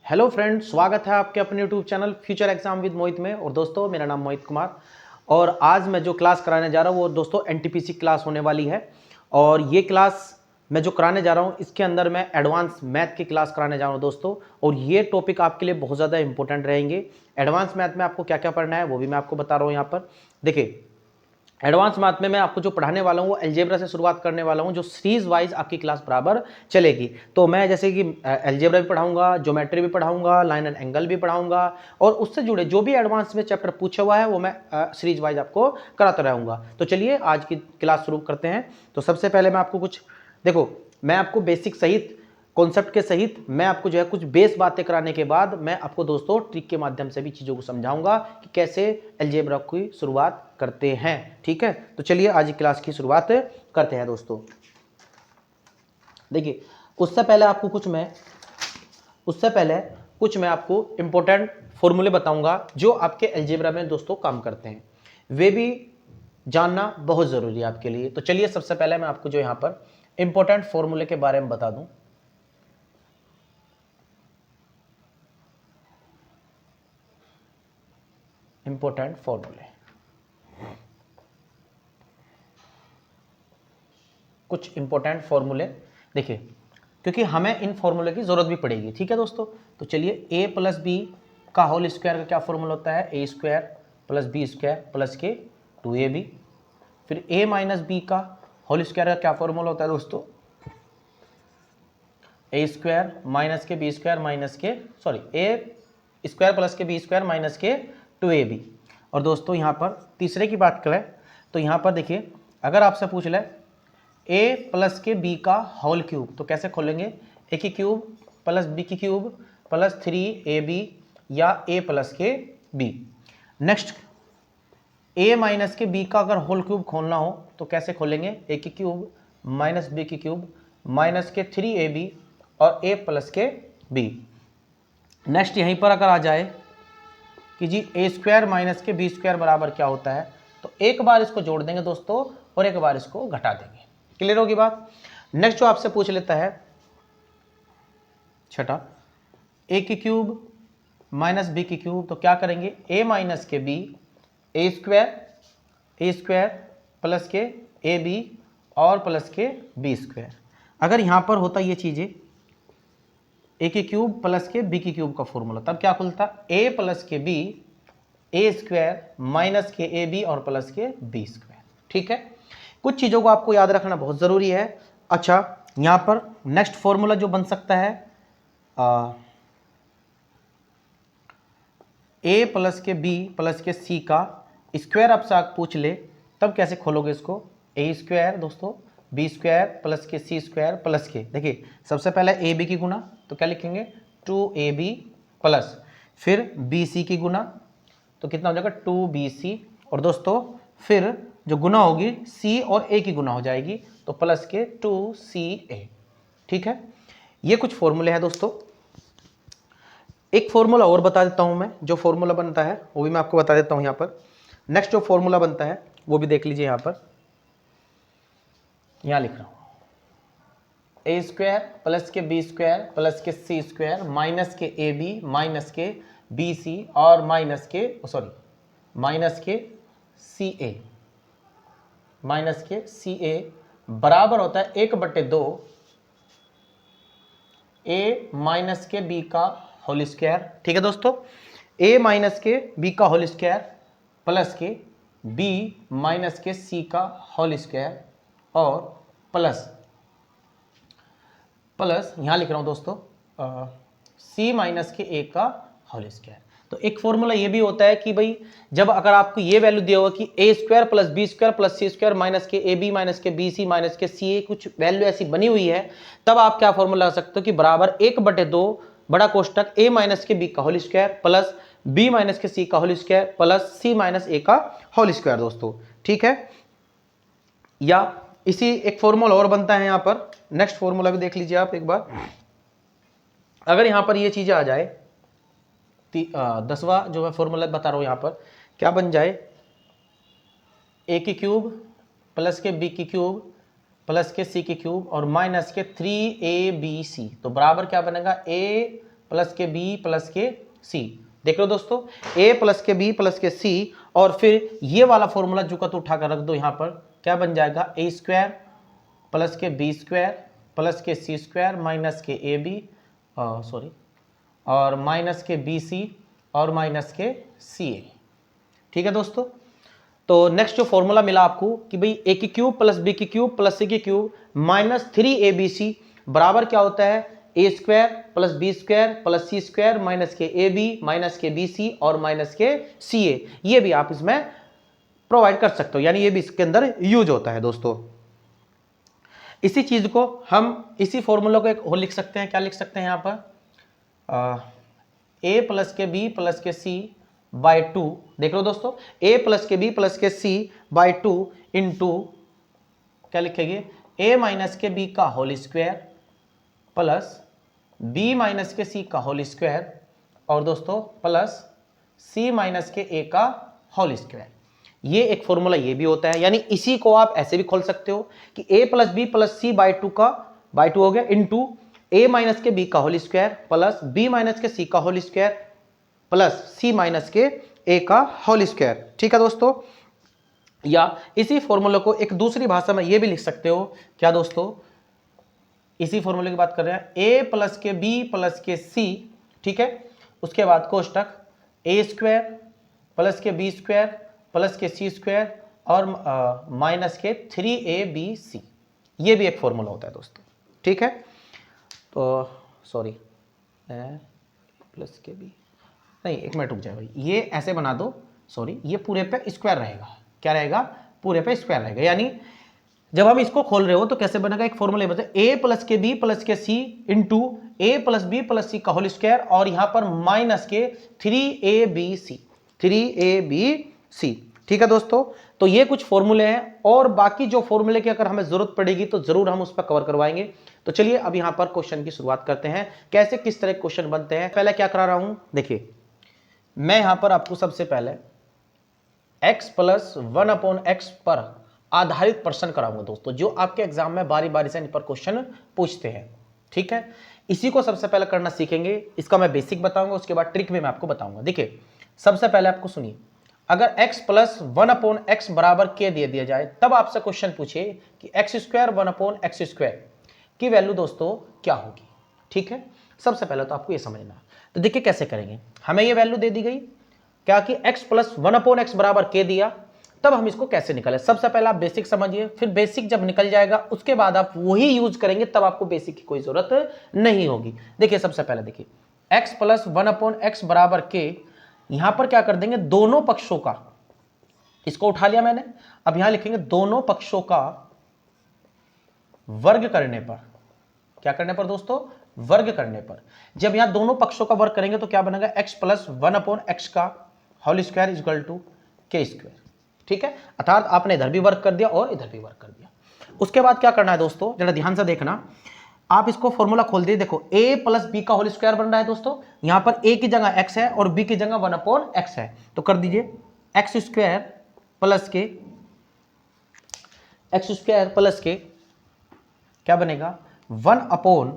Hello friends, स्वागत है आपके अपने YouTube channel future exam with Mohit में। और दोस्तों, मेरा नाम मोहित कुमार और आज मैं जो क्लास कराने जा रहा हूँ वो दोस्तों एनटीपीसी क्लास होने वाली है। और ये क्लास मैं जो कराने जा रहा हूँ इसके अंदर मैं एडवांस मैथ की क्लास कराने जा रहा हूँ दोस्तों। और ये टॉपिक आपके लिए बहुत ज़्यादा इंपॉर्टेंट रहेंगे। एडवांस मैथ में आपको क्या क्या पढ़ना है वो भी मैं आपको बता रहा हूँ यहाँ पर। देखिए, एडवांस मैथ में मैं आपको जो पढ़ाने वाला हूँ वो अलजेब्रा से शुरुआत करने वाला हूँ, जो सीरीज वाइज आपकी क्लास बराबर चलेगी। तो मैं जैसे कि अलजेब्रा भी पढ़ाऊंगा, ज्योमेट्री भी पढ़ाऊंगा, लाइन एंड एंगल भी पढ़ाऊंगा और उससे जुड़े जो भी एडवांस में चैप्टर पूछा हुआ है वो मैं सीरीज वाइज आपको कराता रहूँगा। तो चलिए आज की क्लास शुरू करते हैं। तो सबसे पहले मैं आपको कुछ देखो, मैं आपको बेसिक सहित कॉन्सेप्ट के सहित मैं आपको जो है कुछ बेस बातें कराने के बाद मैं आपको दोस्तों ट्रिक के माध्यम से भी चीज़ों को समझाऊंगा कि कैसे अलजेब्रा की शुरुआत करते हैं। ठीक है, तो चलिए आज की क्लास की शुरुआत करते हैं दोस्तों। देखिए, उससे पहले कुछ मैं आपको इंपॉर्टेंट फॉर्मूले बताऊंगा जो आपके अलजेब्रा में दोस्तों काम करते हैं, वे भी जानना बहुत ज़रूरी है आपके लिए। तो चलिए सबसे पहले मैं आपको जो यहाँ पर इंपॉर्टेंट फॉर्मूले के बारे में बता दूं। इंपॉर्टेंट फॉर्मूले, कुछ इंपॉर्टेंट फॉर्मूले देखिए, क्योंकि हमें इन फॉर्मूले की जरूरत भी पड़ेगी। ठीक है दोस्तों, तो चलिए a प्लस बी का होल स्क्वायर का क्या फॉर्मूला होता है? A square plus B square plus के 2ab। फिर a माइनस बी का होल स्क्वायर का क्या फॉर्मूला होता है दोस्तों? ए स्क्वायर माइनस के बी स्क्वायर माइनस के ए स्क्वायर प्लस के बी स्क्वायर माइनस के 2ab। और दोस्तों यहाँ पर तीसरे की बात करें तो यहाँ पर देखिए, अगर आपसे पूछ ले a प्लस के b का होल क्यूब तो कैसे खोलेंगे? a की क्यूब प्लस b की क्यूब प्लस 3ab या a प्लस के b। नेक्स्ट, a माइनस के b का अगर होल क्यूब खोलना हो तो कैसे खोलेंगे? a की क्यूब माइनस b की क्यूब माइनस के 3ab और a प्लस के b। नेक्स्ट, यहीं पर अगर आ जाए कि जी a स्क्वायर माइनस के b स्क्वायर बराबर क्या होता है, तो एक बार इसको जोड़ देंगे दोस्तों और एक बार इसको घटा देंगे। क्लियर होगी बात? नेक्स्ट जो आपसे पूछ लेता है छठा, a की क्यूब माइनस b की क्यूब तो क्या करेंगे? a माइनस के b ए स्क्वायर प्लस के ए बी और प्लस के बी स्क्वायर। अगर यहां पर होता ये चीजें ए की क्यूब प्लस के बी की क्यूब का फॉर्मूला, तब क्या खुलता? a प्लस के बी ए स्क्वायर माइनस के ए बी और प्लस के बी स्क्वायर। ठीक है, कुछ चीज़ों को आपको याद रखना बहुत ज़रूरी है। अच्छा, यहाँ पर नेक्स्ट फॉर्मूला जो बन सकता है ए प्लस के बी प्लस के सी का स्क्वायर आपसे पूछ ले तब कैसे खोलोगे इसको? ए स्क्वायर दोस्तों बी स्क्वायर प्लस के सी स्क्वायर प्लस के, देखिए सबसे पहले ए बी की गुना तो क्या लिखेंगे? 2ab प्लस फिर बी सी की गुना तो कितना हो जाएगा? 2bc। और दोस्तों फिर जो गुना होगी c और a की गुना हो जाएगी तो प्लस के 2ca। ठीक है, ये कुछ फॉर्मूले हैं दोस्तों। एक फॉर्मूला और बता देता हूं मैं, जो फॉर्मूला बनता है वो भी मैं आपको बता देता हूं यहाँ पर। नेक्स्ट जो फॉर्मूला बनता है वो भी देख लीजिए, यहाँ पर यहाँ लिख रहा हूं, ए स्क्वायर प्लस के बी स्क्वायर प्लस के सी स्क्वायर माइनस के ए बी माइनस के बी सी और माइनस के सी ए बराबर होता है 1/2 ए माइनस के बी का होल स्क्वायर। ठीक है दोस्तों, ए माइनस के बी का होल स्क्वायर प्लस के बी माइनस के सी का होल स्क्वायर और प्लस यहां लिख रहा हूं दोस्तों सी माइनस के ए का होल स्क्वायर। तो एक फॉर्मूला ये भी होता है कि भाई जब अगर आपको ये वैल्यू दिया होगा कि A square plus B square plus C square minus के ए बी माइनस के बी सी माइनस के सी ए, कुछ वैल्यू ऐसी बनी हुई है, तब आप क्या फॉर्मूला लगा सकते हो कि बराबर 1/2 बड़ा कोष्टक ए माइनस के बी का whole square plus B minus के सी का whole square plus C minus A का होल स्क्वायर दोस्तों। ठीक है, या इसी एक फॉर्मूला और बनता है यहाँ पर। नेक्स्ट फॉर्मूला भी देख लीजिए आप एक बार। अगर यहाँ पर ये चीजें आ जाए, 10वां जो मैं फॉर्मूला बता रहा हूँ यहाँ पर क्या बन जाए? ए की क्यूब प्लस के बी की क्यूब प्लस के सी की क्यूब और माइनस के 3abc तो बराबर क्या बनेगा? ए प्लस के बी प्लस के सी। देख लो दोस्तों, ए प्लस के बी प्लस के सी, और फिर ये वाला फॉर्मूला जो का तो उठा कर रख दो यहाँ पर, क्या बन जाएगा, ए स्क्वायर प्लस के बी स्क्वायर प्लस के सी स्क्वायर माइनस के ए बी सॉरी और माइनस के बी सी और माइनस के सी ए। ठीक है दोस्तों, तो नेक्स्ट जो फॉर्मूला मिला आपको कि भाई ए की क्यूब प्लस बी की क्यूब प्लस सी की क्यूब माइनस 3abc बराबर क्या होता है, A square plus B square plus C square minus के ए बी माइनस के बी सी और माइनस के सी ए। ये भी आप इसमें प्रोवाइड कर सकते हो, यानी ये भी इसके अंदर यूज होता है दोस्तों। इसी चीज को हम इसी फॉर्मूला को एक और लिख सकते हैं, क्या लिख सकते हैं यहाँ पर, ए प्लस के बी प्लस के सी बाय 2। देख लो दोस्तों, ए प्लस के बी प्लस के सी बाय 2 इंटू क्या लिखेंगे, ए माइनस के बी का whole square plus B minus के सी का होल स्क्वायर और दोस्तों प्लस सी माइनस के ए का होल स्क्वायर। ये एक फॉर्मूला ये भी होता है, यानी इसी को आप ऐसे भी खोल सकते हो कि A plus B plus C by 2 का बाय 2 हो गया इंटू ए माइनस के बी का whole square plus B minus के सी का whole square plus C minus के ए का होल स्क्वायर। ठीक है दोस्तों, या इसी फॉर्मूले को एक दूसरी भाषा में ये भी लिख सकते हो, क्या दोस्तों, इसी फॉर्मूले की बात कर रहे हैं, ए प्लस के बी प्लस के सी, ठीक है, उसके बाद कोष्टक ए स्क्वायर प्लस के बी स्क्वायर प्लस के सी स्क्वायर और माइनस के 3abc। ये भी एक फॉर्मूला होता है दोस्तों। ठीक है, तो सॉरी प्लस के बी नहीं, एक मिनट रुक जाए भाई, ये ऐसे बना दो, सॉरी ये पूरे पे स्क्वायर रहेगा, क्या रहेगा, पूरे पे स्क्वायर रहेगा, यानी जब हम इसको खोल रहे हो तो कैसे बनेगा, एक फॉर्मूला बता, ए प्लस के बी प्लस के सी इंटू ए प्लस बी प्लस सी का होल स्क्वायर और यहां पर माइनस के 3abc। ठीक है दोस्तों, तो ये कुछ फॉर्मूले हैं और बाकी जो फॉर्मूले की अगर हमें जरूरत पड़ेगी तो जरूर हम उस पर कवर करवाएंगे। तो चलिए अब यहां पर क्वेश्चन की शुरुआत करते हैं, कैसे किस तरह क्वेश्चन बनते हैं। पहले क्या करा रहा हूं, देखिए मैं यहां पर आपको सबसे पहले x प्लस 1/x पर आधारित प्रश्न कराऊंगा दोस्तों, जो आपके एग्जाम में बारी बारी से इन पर क्वेश्चन पूछते हैं। ठीक है, इसी को सबसे पहले करना सीखेंगे, इसका मैं बेसिक बताऊंगा, उसके बाद ट्रिक भी मैं आपको बताऊंगा। देखिए सबसे पहले आपको सुनिए, अगर x प्लस 1/x बराबर k दे दिया जाए तब आपसे क्वेश्चन पूछे कि x स्क्वायर 1/x स्क्वायर की वैल्यू दोस्तों क्या होगी। ठीक है, सबसे पहले तो आपको ये समझना है, तो देखिए कैसे करेंगे, हमें ये वैल्यू दे दी गई क्या कि x प्लस 1/x बराबर k दिया, तब हम इसको कैसे निकालें। सबसे पहले आप बेसिक समझिए, फिर बेसिक जब निकल जाएगा उसके बाद आप वही यूज करेंगे, तब आपको बेसिक की कोई जरूरत नहीं होगी। देखिए सबसे पहले देखिए x प्लस 1/x बराबर k, यहां पर क्या कर देंगे, दोनों पक्षों का, इसको उठा लिया मैंने, अब यहां लिखेंगे दोनों पक्षों का वर्ग करने पर, क्या करने पर दोस्तों, वर्ग करने पर। जब यहां दोनों पक्षों का वर्ग करेंगे तो क्या बनेगा, x प्लस 1/x का whole square is equal to k square. ठीक है, अर्थात आपने इधर भी वर्क कर दिया और इधर भी वर्क कर दिया। उसके बाद क्या करना है दोस्तों, जरा ध्यान से देखना, आप इसको फॉर्मूला खोल दिए, देखो a प्लस बी का होल स्क्वायर बन रहा है दोस्तों, यहां पर a की जगह x है और b की जगह 1/x है, तो कर दीजिए x स्क्वायर प्लस के क्या बनेगा 1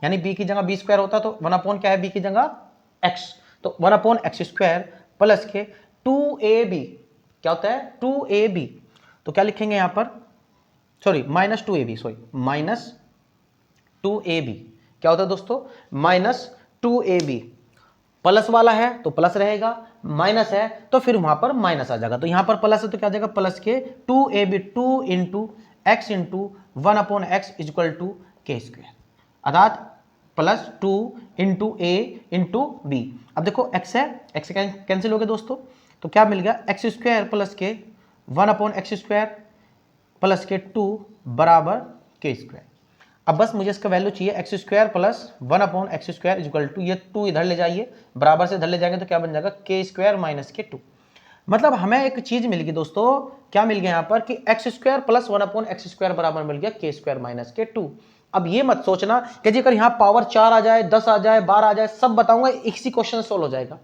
यानी b की जगह b स्क्वायर होता तो 1 क्या है, b की जगह x, तो 1/x स्क्वायर प्लस के 2ab, क्या होता है 2ab, तो क्या लिखेंगे यहां पर, सॉरी माइनस 2ab, क्या होता है दोस्तों, माइनस 2ab, प्लस वाला है तो प्लस रहेगा, माइनस है तो फिर वहां पर माइनस आ जाएगा, तो यहां पर प्लस है तो क्या जाएगा, प्लस के 2ab 2 into x into 1/x is equal to k square, अर्थात plus 2 into a into b। अब देखो x है, x कैंसिल हो गया दोस्तों, तो क्या मिल गया, x स्क्वायर प्लस के 1/x स्क्वायर प्लस के 2 बराबर k स्क्वायर। अब बस मुझे इसका वैल्यू चाहिए, x square plus 1/x square is equal to, ये 2 इधर ले जाइए, बराबर से इधर ले जाएंगे तो क्या बन जाएगा, k स्क्वायर माइनस के 2। मतलब हमें एक चीज मिल गई दोस्तों, क्या मिल गया यहां पर कि x square plus 1/x square बराबर मिल गया k स्क्वायर माइनस के 2। अब ये मत सोचना कि जी अगर यहाँ पावर 4 आ जाए, 10 आ जाए, 12 आ जाए, सब बताऊंगा, इसी क्वेश्चन सोल्व हो जाएगा।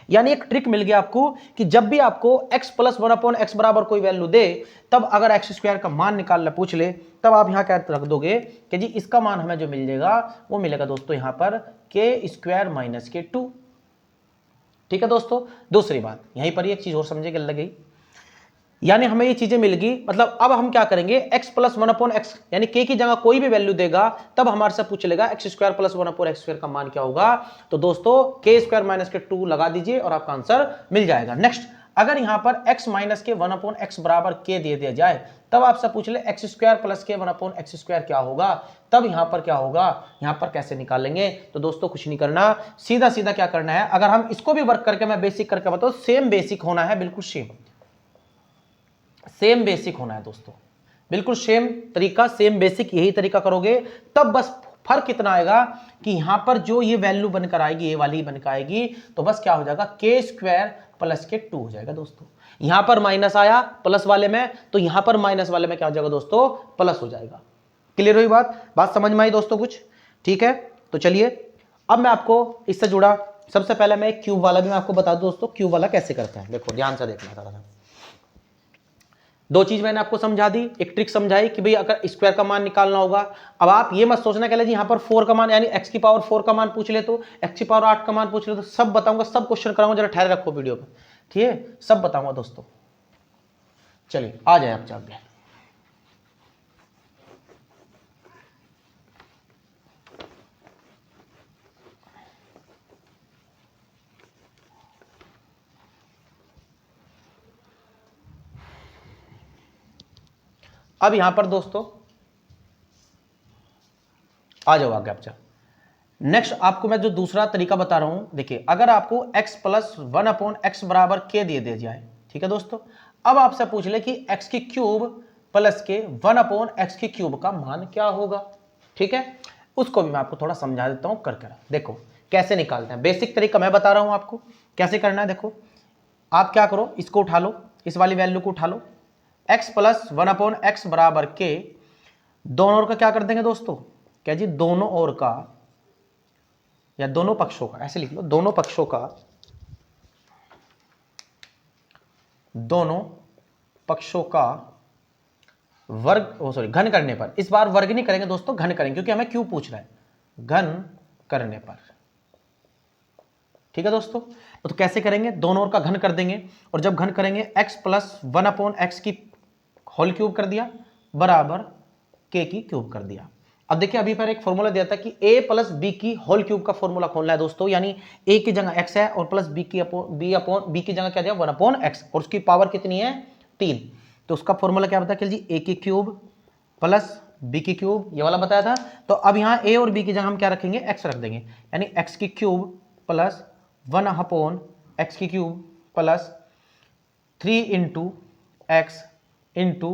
यानी एक ट्रिक मिल गया आपको कि जब भी आपको x प्लस 1/x बराबर कोई वैल्यू दे, तब अगर एक्स स्क्वायर का मान निकालना पूछ ले, तब आप यहां क्या रख दोगे कि जी इसका मान हमें जो मिल जाएगा वो मिलेगा दोस्तों यहां पर k स्क्वायर माइनस के 2। ठीक है दोस्तों, दूसरी बात यहीं पर एक चीज और समझे के लग गई, यानी हमें ये चीजें मिल गई, मतलब अब हम क्या करेंगे x प्लस 1/x यानी k की जगह कोई भी वैल्यू देगा तब हमारे से पूछ लेगा x square plus 1/x square का मान क्या होगा। तो दोस्तों k स्क्वायर माइनस के 2 लगा दीजिए और आपका आंसर मिल जाएगा। नेक्स्ट, अगर यहां पर x माइनस के 1/x बराबर k दे दिया जाए, तब आपसे पूछ ले x स्क्वायर प्लस के 1/x स्क्वायर क्या होगा, तब यहां पर क्या होगा, यहां पर कैसे निकालेंगे। तो दोस्तों कुछ नहीं करना, सीधा सीधा क्या करना है, अगर हम इसको भी वर्क करके मैं बेसिक करके बताऊं, सेम बेसिक होना है, बिल्कुल सेम बेसिक होना है दोस्तों, बिल्कुल सेम तरीका, सेम बेसिक, यही तरीका करोगे तब बस फर्क कितना आएगा कि यहां पर जो ये वैल्यू बनकर आएगी, ये वाली बनकर आएगी, तो बस क्या हो जाएगा k स्क्वायर प्लस के 2 हो जाएगा दोस्तों। यहां पर माइनस आया प्लस वाले में, तो यहां पर माइनस वाले में क्या हो जाएगा दोस्तों, प्लस हो जाएगा। क्लियर हुई बात समझ में आई दोस्तों कुछ? ठीक है, तो चलिए अब मैं आपको इससे जुड़ा सबसे पहले मैं एक क्यूब वाला भी मैं आपको बता दूं दोस्तों, क्यूब वाला कैसे करते हैं। देखो ध्यान से देखना थोड़ा सा, दो चीज मैंने आपको समझा दी, एक ट्रिक समझाई कि भाई अगर स्क्वायर का मान निकालना होगा। अब आप ये मत सोचना कि जी यहां पर 4 का मान यानी x की पावर 4 का मान पूछ ले, तो x की पावर 8 का मान पूछ ले, तो सब बताऊंगा, सब क्वेश्चन कराऊंगा, जरा ठहर रखो वीडियो पे, ठीक है, सब बताऊंगा दोस्तों। चलिए आ जाए आप चाहे। अब यहां पर दोस्तों आ जाओ आगे आप। नेक्स्ट आपको मैं जो दूसरा तरीका बता रहा हूं, देखिए अगर आपको x प्लस 1/x बराबर k दे दिया जाए, ठीक है दोस्तों, अब आपसे पूछ ले कि x की क्यूब प्लस के 1/x की क्यूब का मान क्या होगा। ठीक है, उसको भी मैं आपको थोड़ा समझा देता हूं कर देखो कैसे निकालते हैं। बेसिक तरीका मैं बता रहा हूं आपको कैसे करना है। देखो आप क्या करो, इसको उठा लो, इस वाली वैल्यू को उठा लो, x प्लस 1/x बराबर k, दोनों ओर का क्या कर देंगे दोस्तों, क्या जी दोनों ओर का या दोनों पक्षों का, ऐसे लिख लो, दोनों पक्षों का, दोनों पक्षों का वर्ग, सॉरी घन करने पर, इस बार वर्ग नहीं करेंगे दोस्तों, घन करेंगे क्योंकि हमें क्यों पूछ रहा है, घन करने पर। ठीक है दोस्तों, तो कैसे करेंगे, दोनों ओर का घन कर देंगे, और जब घन करेंगे x प्लस 1/x की होल क्यूब कर दिया बराबर k की क्यूब कर दिया। अब देखिए अभी पर एक फॉर्मूला दिया था कि a प्लस बी की होल क्यूब का फॉर्मूला खोलना है दोस्तों, यानी a की जगह x है और प्लस b की जगह क्या दिया 1/x, और उसकी पावर कितनी है 3, तो उसका फॉर्मूला क्या बताया कि जी a की क्यूब प्लस b की क्यूब, ये वाला बताया था। तो अब यहाँ a और b की जगह हम क्या रखेंगे, x रख देंगे, यानी x की क्यूब प्लस 1/x की cube plus 3 into x into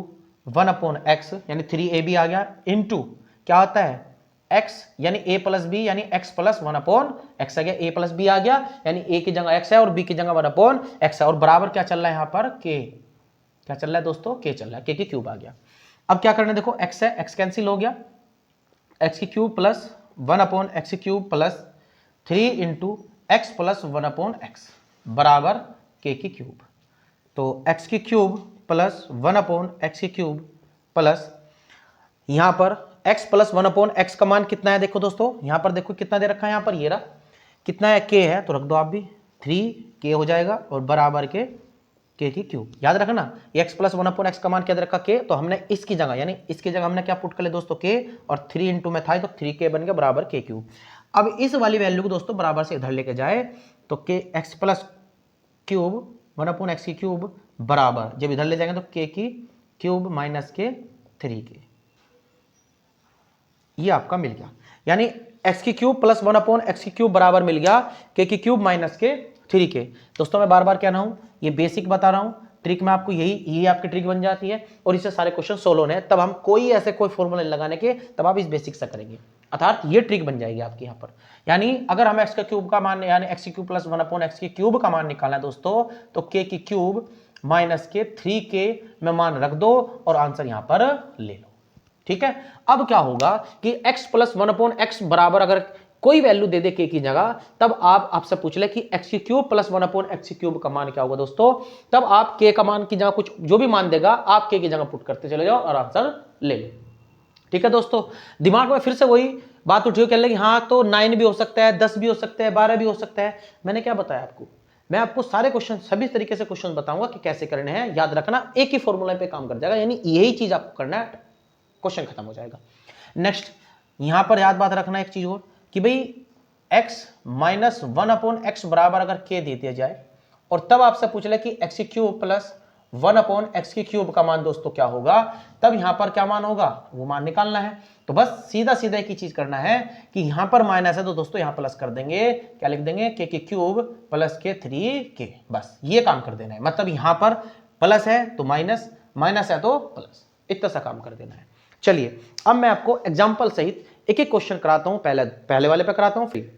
1/x, यानी 3ab आ गया, इंटू क्या होता है x, यानी a प्लस बी, यानी x प्लस 1/x आ गया, a प्लस बी आ गया, यानी a की जगह x है और b की जगह 1/x है, और बराबर क्या चल रहा है यहाँ पर k, क्या चल रहा है दोस्तों, k चल रहा है, k की क्यूब आ गया। अब क्या करना है, देखो x है, x कैंसिल हो गया, x की क्यूब प्लस 1/x की cube plus 3 into x plus 1/x बराबर k की क्यूब। तो x की क्यूब प्लस 1/x की क्यूब प्लस यहां पर x प्लस 1/x का मान कितना है, देखो दोस्तों यहां पर देखो कितना दे रखा है, यहां पर ये रहा कितना है, k है, तो रख दो आप भी 3k हो जाएगा, और बराबर के k की क्यूब। याद रखना x प्लस 1/x का मान क्या दे रखा k, तो हमने इसकी जगह यानी इसकी जगह हमने क्या पुट कर लिया दोस्तों k, और 3 इंटू में था तो 3k बन गया बराबर k क्यूब। अब इस वाली वैल्यू को दोस्तों बराबर से इधर लेके जाए तो k x plus cube 1/x की क्यूब बराबर, जब इधर ले जाएंगे तो k की क्यूब माइनस के 3k, ये आपका मिल गया, यानी x की क्यूब प्लस 1/x की क्यूब बराबर मिल गया k की क्यूब माइनस के 3k। दोस्तों मैं बार बार कह रहा हूं, ये बेसिक बता रहा हूं, ट्रिक में आपको यही आपकी ट्रिक बन जाती है, और इससे सारे क्वेश्चन सोल्व होने हैं, तब हम कोई ऐसे कोई फॉर्मूला लगाने के, तब आप इस बेसिक से करेंगे, अर्थात ये ट्रिक बन जाएगी आपकी यहाँ पर। यानी अगर हम x का क्यूब का मान, यानी x की क्यूब प्लस 1/x की क्यूब का मान निकालना है दोस्तों, तो k की क्यूब माइनस के 3k में मान रख दो और आंसर यहां पर ले लो। ठीक है, अब क्या होगा कि x प्लस 1/x बराबर अगर कोई वैल्यू दे दे के की जगह, तब आप आपसे पूछ ले कि एक्स की क्यूब प्लस 1/x की क्यूब का मान क्या होगा दोस्तों, तब आप के का मान की जगह कुछ जो भी मान देगा आप के की जगह पुट करते चले जाओ और आंसर ले लो। ठीक है दोस्तों, दिमाग में फिर से वही बात उठी हो, कह लगे हाँ तो 9 भी हो सकता है, 10 भी हो सकता है, 12 भी हो सकता है। मैंने क्या बताया आपको, मैं आपको सारे क्वेश्चन सभी तरीके से क्वेश्चन बताऊंगा कि कैसे करने हैं। याद रखना एक ही फॉर्मूला पे काम कर जाएगा, यानी यही चीज आपको करना है, क्वेश्चन खत्म हो जाएगा। नेक्स्ट यहां पर याद बात रखना एक चीज और कि भाई x माइनस 1/x बराबर अगर k दे दिया जाए और तब आपसे पूछ ले कि x की क्यूब प्लस 1/x की क्यूब का मान दोस्तों क्या होगा, तब यहां पर क्या मान होगा वो मान निकालना है। तो बस सीधा सीधा एक ही चीज करना है कि यहां पर माइनस है तो दोस्तों यहां प्लस कर देंगे, क्या लिख देंगे k की क्यूब प्लस के 3k, बस ये काम कर देना है। मतलब यहां पर प्लस है तो माइनस, माइनस है तो प्लस, इतना सा काम कर देना है। चलिए अब मैं आपको एग्जाम्पल सहित एक एक क्वेश्चन कराता हूं, पहले वाले पे कराता हूं फिर